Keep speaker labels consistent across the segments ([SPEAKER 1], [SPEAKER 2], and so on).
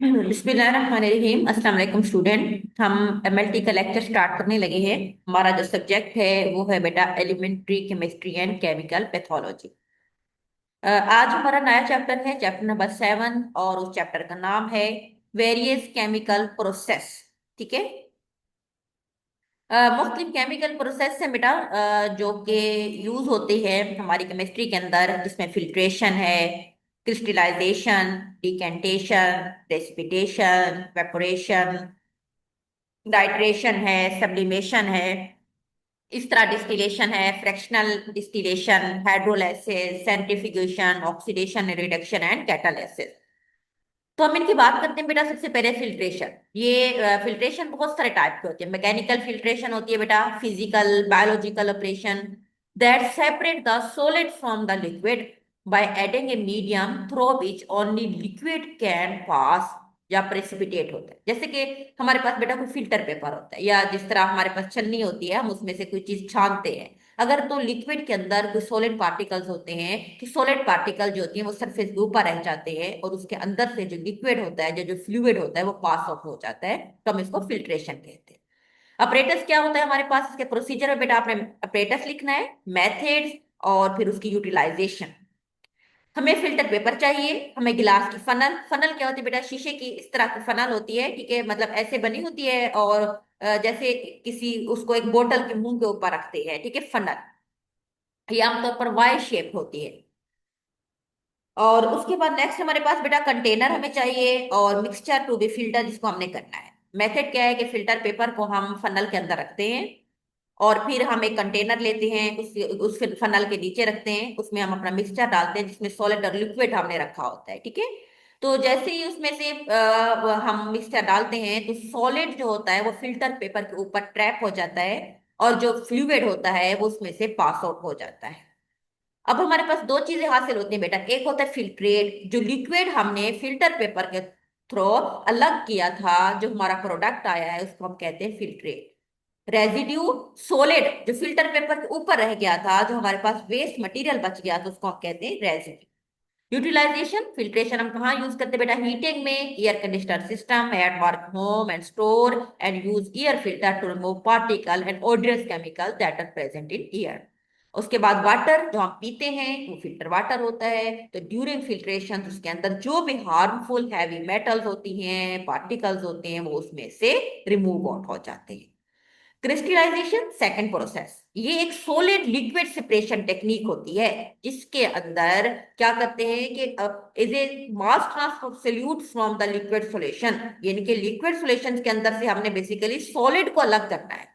[SPEAKER 1] बिस्मिल्लाहिर्रहमानिर्रहीम। अस्सलाम वालेकुम स्टूडेंट। हम एमएलटी का लेक्चर स्टार्ट करने लगे हैं। हमारा जो सब्जेक्ट है वो है बेटा elementary chemistry and chemical pathology. आज हमारा नया चैप्टर है, चैप्टर नंबर 7, और उस चैप्टर का नाम है वेरियस केमिकल प्रोसेस। ठीक है। मुख्तलिफ केमिकल प्रोसेस है बेटा, जो कि यूज होते हैं हमारी केमिस्ट्री के अंदर, जिसमें फिल्ट्रेशन है, crystallisation, decantation, precipitation, evaporation, nitration है, सब्लिमेशन है, इस तरह डिस्टिलेशन है, fractional distillation, hydrolysis, centrifugation, oxidation reduction and catalysis. तो हम इनकी बात करते हैं बेटा। सबसे पहले फिल्ट्रेशन। ये फिल्ट्रेशन बहुत सारे टाइप के होते हैं। मैकेनिकल फिल्ट्रेशन होती है बेटा, physical biological operation that separate the solid from the liquid by adding a medium through which only liquid can pass, या प्रेसिपिटेट होता है। जैसे कि हमारे पास बेटा कोई फिल्टर पेपर होता है, या जिस तरह हमारे पास छन्नी होती है, हम उसमें से कोई चीज छानते हैं। अगर तो लिक्विड के अंदर कोई सॉलिड पार्टिकल्स होते हैं, कि सॉलिड पार्टिकल जो होती है वो सरफेस के ऊपर रह जाते हैं, और उसके अंदर से जो लिक्विड होता है, जो जो फ्लूइड होता है, वो पास आउट हो जाता है, तो हम इसको फिल्ट्रेशन कहते हैं। अपरेटस क्या होता है हमारे पास? इसके प्रोसीजर में बेटा आपने अपरेटस लिखना है, मेथड्स, और फिर उसकी यूटिलाइजेशन। हमें फिल्टर पेपर चाहिए, हमें गिलास की फनल। फनल क्या होती है बेटा? शीशे की इस तरह की फनल होती है, ठीक है, मतलब ऐसे बनी होती है, और जैसे किसी उसको एक बोतल के मुंह के ऊपर रखते हैं, ठीक है, फनल। ये आमतौर पर वाई शेप होती है। और उसके बाद नेक्स्ट हमारे पास बेटा कंटेनर हमें चाहिए, और मिक्सचर टू बी फिल्टर, जिसको हमने करना है। मेथड क्या है कि फिल्टर पेपर को हम फनल के अंदर रखते हैं, और फिर हम एक कंटेनर लेते हैं, उस फनल के नीचे रखते हैं, उसमें हम अपना मिक्सचर डालते हैं, जिसमें सॉलिड और लिक्विड हमने रखा होता है, ठीक है। तो जैसे ही उसमें से हम मिक्सचर डालते हैं, तो सॉलिड जो होता है वो फिल्टर पेपर के ऊपर ट्रैप हो जाता है, और जो फ्लूइड होता है वो उसमें से पास आउट हो जाता है। अब हमारे पास दो चीजें हासिल होती हैं बेटा। एक होता है फिल्ट्रेट, जो लिक्विड हमने फिल्टर पेपर के थ्रू अलग किया था, जो हमारा प्रोडक्ट आया है, उसको हम कहते हैं फिल्ट्रेट। रेजिड्यू, सॉलिड जो फिल्टर पेपर के ऊपर रह गया था, जो हमारे पास वेस्ट मटेरियल बच गया था, उसको हम कहते हैं रेजिड्यू। यूटिलाइजेशन, फिल्ट्रेशन हम कहाँ यूज करते हैं बेटा? हीटिंग में, air conditioner system at work home and store, and use air filter to remove particle एंड odorous chemical that are present in air. उसके बाद वाटर जो हम पीते हैं वो फिल्टर वाटर होता है। तो ड्यूरिंग फिल्ट्रेशन उसके अंदर जो भी हार्मफुल हैवी मेटल्स होती हैं, पार्टिकल्स होते हैं, वो उसमें से रिमूव आउट हो जाते हैं। क्रिस्टलाइजेशन सेकंड प्रोसेस, ये एक सॉलिड लिक्विड सेपरेशन टेक्निक होती है, जिसके अंदर क्या करते हैं कि is a mass transfer solute from the liquid solution, यानी कि लिक्विड सॉल्यूशन के अंदर से हमने बेसिकली सॉलिड को अलग करना है।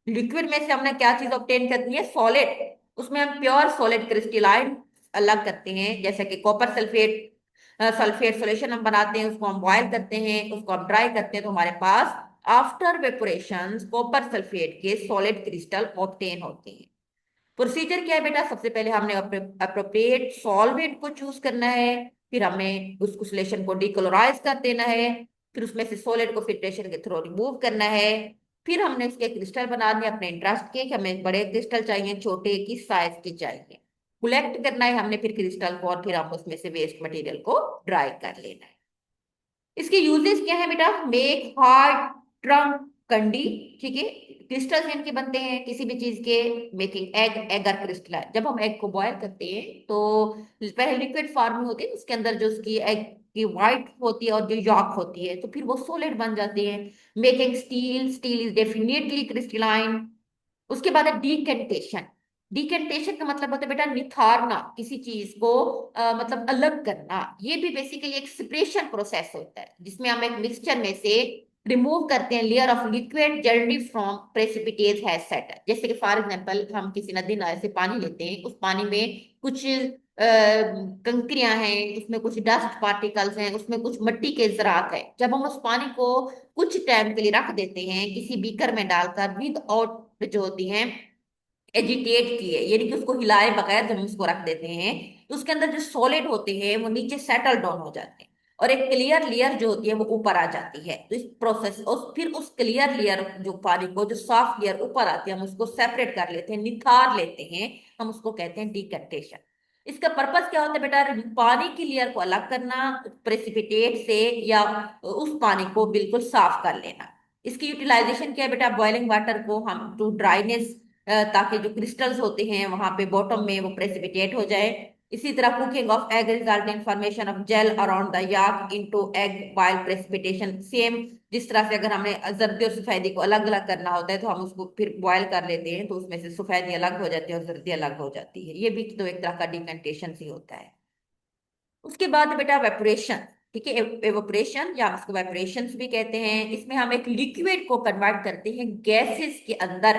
[SPEAKER 1] लिक्विड में से हमने क्या चीज ऑब्टेन करनी है? सॉलिड। उसमें हम प्योर सॉलिड क्रिस्टलाइन अलग करते हैं, जैसे कि कॉपर सल्फेट, सल्फेट सॉल्यूशन हम बनाते हैं, उसको हम बॉयल करते हैं, उसको हम ड्राई करते हैं, तो हमारे पास आफ्टर वेपोरेशन कॉपर सल्फेट के सॉलिड क्रिस्टल ऑब्टेन होते हैं। प्रोसीजर क्या है बेटा? सबसे पहले हमने अप्रोप्रिएट सॉल्वेंट को चूज करना है, फिर हमें उस सॉल्यूशन को डिक्लोराइज कर देना है, फिर उसमें से सॉलिड को फिल्ट्रेशन के थ्रू रिमूव करना है। फिर हमने उसके क्रिस्टल बना दिए अपने इंटरेस्ट के, कि हमें बड़े क्रिस्टल चाहिए, छोटे किस साइज के चाहिए, कलेक्ट करना है हमने फिर क्रिस्टल को, और फिर हम उसमें से वेस्ट मटेरियल को ड्राई कर लेना है। इसके यूजेस क्या है बेटा? मेक हार्ड ट्रंक कंडी, ठीक है, क्रिस्टल्स इनके बनते हैं किसी भी चीज के। मेकिंग एग, एगर क्रिस्टल, जब हम एग को बॉयल करते हैं तो पहले लिक्विड फॉर्म में होती है, उसके अंदर जो उसकी एग की वाइट होती है और जो यॉक होती है, तो फिर वो सॉलिड बन जाती है। Making steel, steel is definitely crystalline. उसके बाद है डिकेंटेशन। डिकेंटेशन का मतलब होता है बेटा निथारना, किसी चीज को मतलब अलग करना। ये भी बेसिकली एक सेपरेशन प्रोसेस होता है, जिसमें हम एक मिक्सचर में से रिमूव करते हैं layer of liquid journey from precipitate has settle. जैसे कि फॉर एग्जांपल हम किसी नदी नाले से पानी लेते हैं, उस पानी में कुछ कंकरियां हैं, उसमें कुछ डस्ट पार्टिकल्स हैं, उसमें कुछ मिट्टी के ज़रात है। जब हम उस पानी को कुछ टाइम के लिए रख देते हैं किसी बीकर में डालकर, विद आउट जो होती हैं एजिटेट किए, यानी कि उसको हिलाए बगैर जब हम उसको रख देते हैं, तो उसके अंदर जो सॉलिड होते हैं वो नीचे सेटल डाउन हो जाते हैं, और एक क्लियर लेयर जो होती है वो ऊपर आ जाती है। तो इस प्रोसेस फिर उस क्लियर लेयर जो पानी को, जो सॉफ्ट लेयर ऊपर आती है, हम उसको सेपरेट कर लेते हैं, निथार लेते हैं, हम उसको कहते हैं डिकटेशन। इसका पर्पस क्या होता है बेटा? पानी की लेयर को अलग करना प्रेसिपिटेट से, या उस पानी को बिल्कुल साफ कर लेना। इसकी यूटिलाइजेशन क्या है बेटा? बॉइलिंग वाटर को हम टू ड्राइनेस, ताकि जो क्रिस्टल्स होते हैं वहां पे बॉटम में वो प्रेसिपिटेट हो जाए। इसी तरह cooking of egg result in formation of gel around the yolk into egg while precipitation. Same जिस तरह से अगर हमें जर्दी और सफेदी को अलग अलग करना होता है तो हम उसको फिर बॉयल कर लेते हैं, तो उसमें से सफेदी अलग हो जाती है और जर्दी अलग हो जाती है। ये भी तो एक तरह का डिकंटेशन ही होता है। उसके बाद बेटा वेपोरेशन। ठीक है, एवोपरेशन या उसको वेपोरेशन भी कहते हैं। इसमें हम एक लिक्विड को कन्वर्ट करते हैं गैसेस के अंदर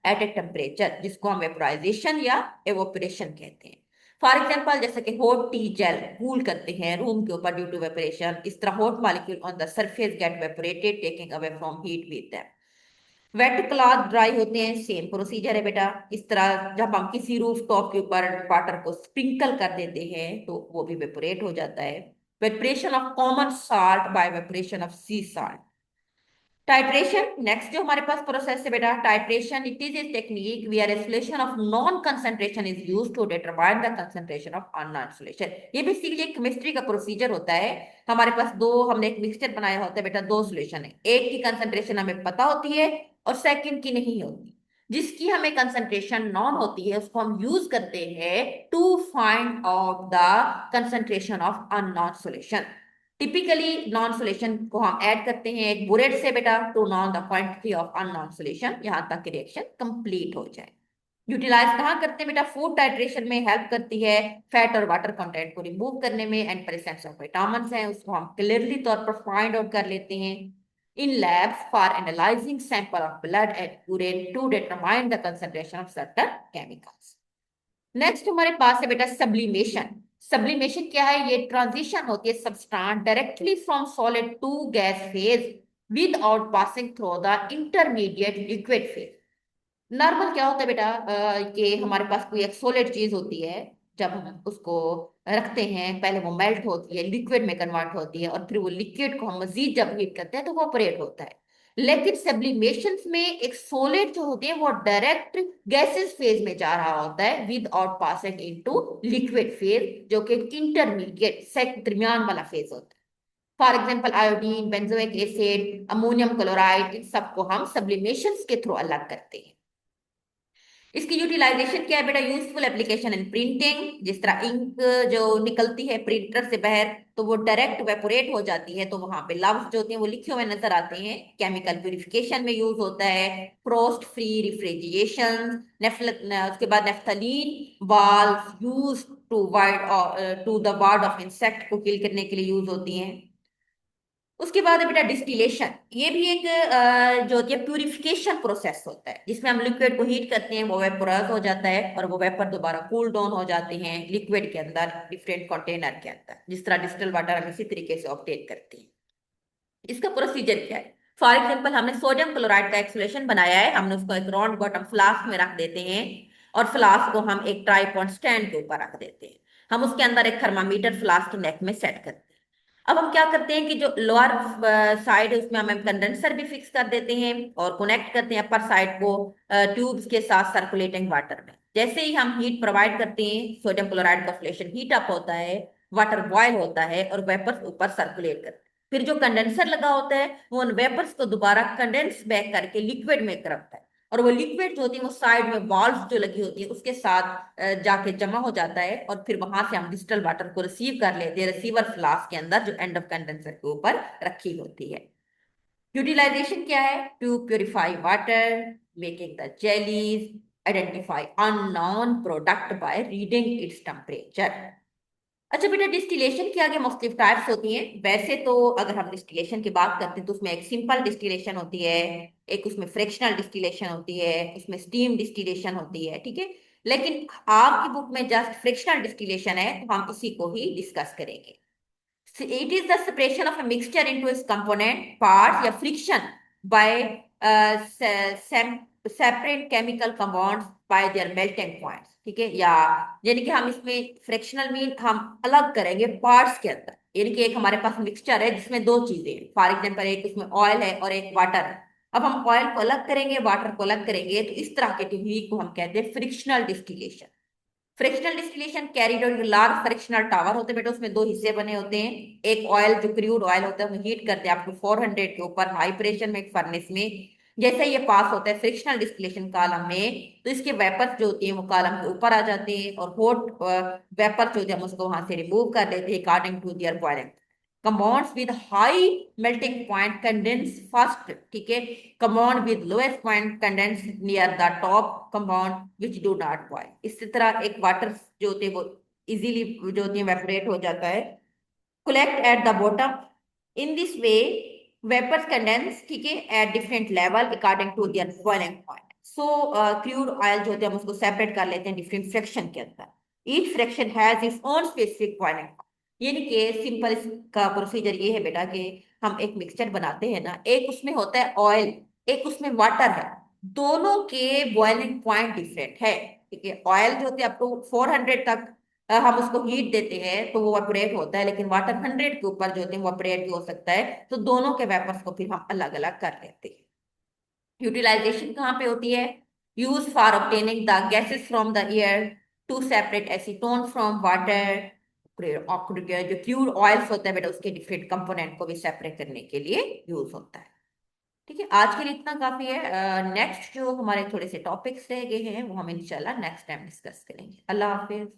[SPEAKER 1] एट ए टेम्परेचर, जिसको हम वेपोराइजेशन या एवोपरेशन कहते हैं। फॉर एग्जाम्पल जैसे कि हॉट टी जेल कूल करते हैं रूम के ऊपर ड्यू टू वेपोरेशन, इस तरह hot molecule on the surface get evaporated taking away from heat with them. Wet cloth dry होते हैं, सेम प्रोसीजर है बेटा। इस तरह जब हम किसी रूफ टॉप के ऊपर वाटर को स्प्रिंकल कर देते हैं तो वो भी वेपोरेट हो जाता है। Evaporation of common salt by evaporation of sea salt. Titration next जो हमारे पास प्रोसेस है बेटा, titration it is a technique where a solution of known concentration is used to determine the concentration of unknown solution. ये basically एक chemistry का procedure होता है। हमारे पास दो, हमने एक मिक्सचर बनाया होता है बेटा, दो सॉल्यूशन है, एक की कंसंट्रेशन हमें पता होती है और सेकंड की नहीं होती। जिसकी हमें कंसंट्रेशन नॉन होती है उसको हम यूज करते हैं to find out the concentration of unknown solution. Typically known solution को हम ऐड करते हैं एक बुलेट से बेटा to know the quantity of unknown solution, यहां तक कि रिएक्शन कंप्लीट हो जाए। यूटिलाइज कहाँ करते हैं बेटा? फूड टाइट्रेशन में हेल्प करती है फैट और वाटर कंटेंट को रिमूव करने में, एंड प्रेजेंस ऑफ विटामिन्स है उसको हम क्लियरली तौर पर फाइंड आउट कर लेते हैं in labs for analysing sample of blood and urine to determine the concentration of certain chemicals. Next हमारे पास है बेटा सब्लिमेशन। सब्लिमेशन क्या है? ये ट्रांजिशन होती है substance directly from solid to gas phase without passing through the intermediate liquid phase. Normal क्या होता है बेटा, कि हमारे पास कोई एक सॉलिड चीज होती है, जब हम उसको रखते हैं पहले वो मेल्ट होती है, लिक्विड में कन्वर्ट होती है, और फिर वो लिक्विड को हम मजीद जब हीट करते हैं तो वो ऑपरेट होता है। लेकिन सब्लिमेशन में एक सॉलिड जो होती है वो डायरेक्ट गैसेस फेज में जा रहा होता है without passing into liquid phase, जो कि इंटरमीडिएट से दरमियान वाला फेज होता है। For example iodine, benzoic acid, ammonium chloride, इन सबको हम सब्लिमेशन के थ्रू अलग करते हैं। इसकी यूटिलाइजेशन क्या है बेटा? यूजफुल एप्लीकेशन इन प्रिंटिंग, जिस तरह इंक जो निकलती है प्रिंटर से बाहर तो वो डायरेक्ट वेपोरेट हो जाती है, तो वहां पे लफ्ज जो होते हैं वो लिखे हुए नजर आते हैं। केमिकल प्यूरिफिकेशन में यूज होता है। फ्रोस्ट फ्री रिफ्रिजरेशन, उसके बाद naphthalene balls use to wide to the ward off insect को किल करने के लिए यूज होती हैं। उसके बाद है बेटा डिस्टिलेशन। ये भी एक जो होती है प्यूरिफिकेशन प्रोसेस होता है, जिसमें हम लिक्विड को हीट करते हैं, वो वेपोराइज हो जाता है और वो वेपर दोबारा कूल डाउन हो जाते हैं लिक्विड के अंदर डिफरेंट कंटेनर के अंदर, जिस तरह डिस्टिल वाटर हम इसी तरीके से ऑब्टेन करते हैं। इसका प्रोसीजर क्या है? फॉर एग्जाम्पल हमने सोडियम क्लोराइड का एक सॉल्यूशन बनाया है, हमने उसको एक राउंड बॉटम फ्लास्क में रख देते हैं और फ्लास्क को हम एक ट्राइपॉड स्टैंड के ऊपर रख देते हैं। हम उसके अंदर एक थर्मामीटर फ्लास्क की नेक में सेट करते हैं। अब हम क्या करते हैं कि जो लोअर साइड है उसमें हम कंडेंसर भी फिक्स कर देते हैं और कनेक्ट करते हैं अपर साइड को ट्यूब्स के साथ सर्कुलेटिंग वाटर में। जैसे ही हम हीट प्रोवाइड करते हैं, सोडियम क्लोराइड का फ्लेशन हीट अप होता है, वाटर बॉयल होता है और वेपर्स ऊपर सर्कुलेट करते हैं। फिर जो कंडेंसर लगा होता है वो उन वेपर्स को दोबारा कंडेंस बैक करके लिक्विड में करता है, और वो लिक्विड जो होती है वो साइड में वॉल्व जो लगी होती है उसके साथ जाके जमा हो जाता है, और फिर वहां से हम डिस्टल वाटर को रिसीव कर लेते हैं रिसीवर फ्लास्क के अंदर जो एंड ऑफ कंडेंसर के ऊपर रखी होती है। यूटिलाइजेशन क्या है? To purify water, making the jellies, identify unknown product by reading its temperature. अच्छा बेटा डिस्टिलेशन की आगे मुख्तलिफ टाइप्स होती हैं। वैसे तो अगर हम डिस्टिलेशन की बात करते हैं तो उसमें एक सिंपल डिस्टिलेशन होती है, एक उसमें फ्रैक्शनल डिस्टिलेशन होती है, उसमें स्टीम डिस्टिलेशन होती है, ठीक है। लेकिन आपकी बुक में जस्ट फ्रैक्शनल डिस्टिलेशन है तो हम इसी को ही डिस्कस करेंगे। It is the separation of a mixture into its component parts या friction by separate chemical compounds by their melting points, ठीक है। या यानी कि हम इसमें फ्रैक्शनल मीन हम अलग करेंगे पार्ट्स के अंदर, यानी कि एक हमारे पास मिक्सचर है जिसमें दो चीजें हैं, फॉर एग्जाम्पल एक उसमें ऑयल है और एक वाटर है। अब हम ऑयल को अलग करेंगे, वाटर को अलग करेंगे, तो इस तरह के टेक्निक को हम कहते हैं frictional distillation. Frictional distillation carried out large frictional tower होते हैं बेटा, उसमें दो हिस्से बने होते हैं। एक ऑयल जो क्रूड ऑयल होता है वो हीट करते हैं आपको 400 के ऊपर हाई प्रेशर में एक फर्नेस में। जैसे ये पास होता है फ्रिक्शनल डिस्टिलेशन कॉलम में, तो इसके वेपर्स जो होती है वो कॉलम के ऊपर आ जाते हैं, और हॉट वेपर्स जो होते हैं हम उसको वहां से रिमूव कर लेते हैं according to their boiling. Compounds with high melting point condense first, ठीक है। Compound with lowest point condense near the top compound which do not boil. इसी तरह एक वाटर जो होते हैं वो इजीली जो होती है वेपोरेट हो जाता है, collect at the bottom. In this way, vapors condense, ठीक है, at different level according to their boiling point. So, crude oil जो होते हैं हम उसको separate कर लेते हैं different fraction के अंदर. Each fraction has its own specific boiling point. यानी कि सिंपल इसका प्रोसीजर ये है बेटा कि हम एक मिक्सचर बनाते हैं ना, एक उसमें होता है ऑयल, एक उसमें वाटर है, दोनों के बॉइलिंग पॉइंट डिफरेंट है, ठीक है। ऑयल जो होते हैं अप टू 400 तक हम उसको हीट देते हैं तो वो वेपोरेट होता है, लेकिन वाटर 100 के ऊपर जो होते हैं वो वेपोरेट भी हो सकता है, तो दोनों के वेपर्स को फिर हम अलग अलग कर लेते हैं। यूटिलाइजेशन कहाँ पे होती है? Use for obtaining the gases from the air, to separate acetone from water. जो क्रूड ऑयल्स होता है बेटा उसके डिफरेंट कंपोनेंट को भी सेपरेट करने के लिए यूज होता है। ठीक है, आज के लिए इतना काफी है। नेक्स्ट जो हमारे थोड़े से टॉपिक्स रह गए हैं वो हम इंशाल्लाह नेक्स्ट टाइम डिस्कस करेंगे। अल्लाह हाफिज।